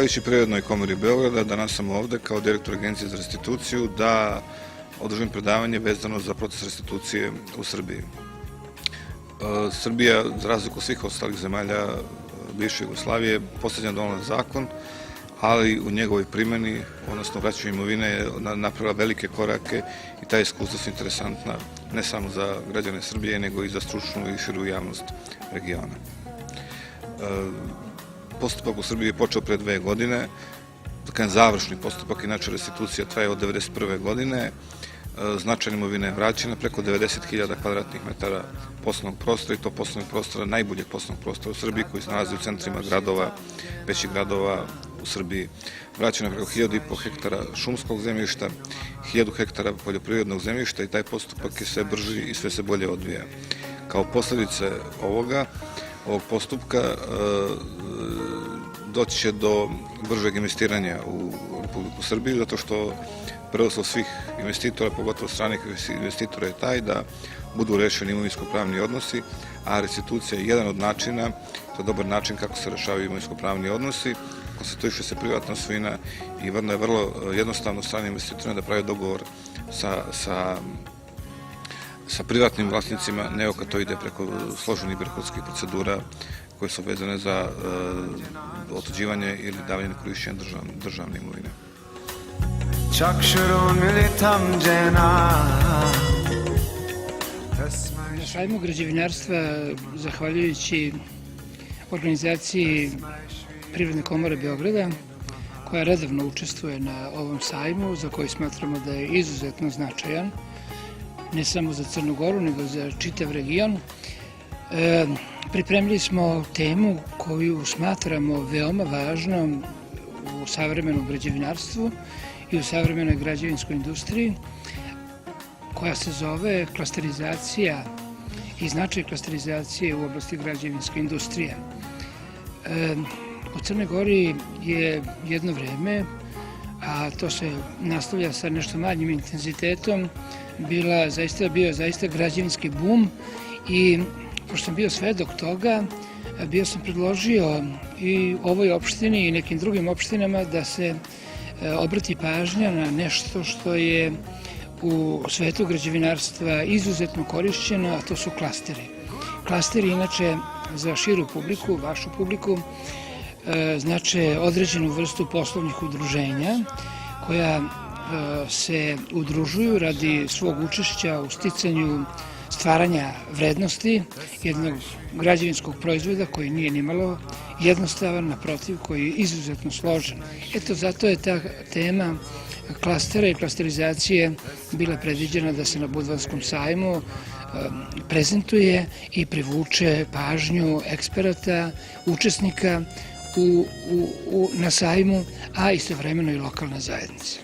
Zahvaljujući Privrednoj komori Beograda, danas sam ovde kao direktor Agencije za restituciju da održim predavanje vezano za proces restitucije u Srbiji. Srbija, za razliku od svih ostalih zemalja bivše Jugoslavije, posljednja donela zakon, ali u njegovoj primjeni, odnosno vraćanju imovine, je napravila velike korake i ta iskustva su interesantna ne samo za građane Srbije, nego i za stručnu i širu javnost regiona. Postupak u Srbiji je počeo pre 2 godine, završni postupak, inače restitucija traje od 1991. godine, značajna imovina je vraćena, preko 90.000 kvadratnih metara poslovnog prostora i to poslovnog prostora, najboljeg poslovnog prostora u Srbiji koji se nalazi u centrima gradova, većih gradova u Srbiji. Vraćeno je preko 1.500 hektara šumskog zemljišta, 1.000 hektara poljoprivrednog zemljišta i taj postupak je sve brži i sve se bolje odvija. Kao posledice ovog postupka doći će do bržeg investiranja u Republiku Srbiju, zato što preduslov svih investitora, pogotovo stranih investitora, je taj da budu rešeni imovinsko-pravni odnosi, a restitucija je jedan od načina, to je dobar način kako se rešavaju imovinsko-pravni odnosi, konstituiše se privatna svojina i je vrlo jednostavno stranim investitorima da pravi dogovor sa privatnim vlasnicima, nego kad to ide preko složenih birokratskih procedura koje su vezane za otuđivanje ili davanje na korišćenje državne imovine. Na sajmu građevinarstva, zahvaljujući organizaciji Privredne komore Beograda, koja redovno učestvuje na ovom sajmu, za koji smatramo da je izuzetno značajan, ne samo za Crnu Goru, nego za čitav region, pripremili smo temu koju smatramo veoma važnom u savremenom građevinarstvu i u savremenoj građevinskoj industriji, koja se zove klasterizacija i značaj klasterizacije u oblasti građevinske industrije. U Crnoj Gori je jedno vreme, a to se nastavlja sa nešto manjim intenzitetom, bio zaista građevinski bum i pošto sam bio svedok toga, bio sam predložio i ovoj opštini i nekim drugim opštinama da se obrati pažnja na nešto što je u svetu građevinarstva izuzetno korišćeno, a to su klasteri. Klasteri, inače, za širu publiku, vašu publiku, znače određenu vrstu poslovnih udruženja koja se udružuju radi svog učešća u sticanju stvaranja vrednosti jednog građevinskog proizvoda koji nije nimalo jednostavan, naprotiv, koji je izuzetno složen. Eto, zato je ta tema klastera i klasterizacije bila predviđena da se na Budvanskom sajmu prezentuje i privuče pažnju eksperata, učesnika na sajmu, a istovremeno i lokalna zajednica.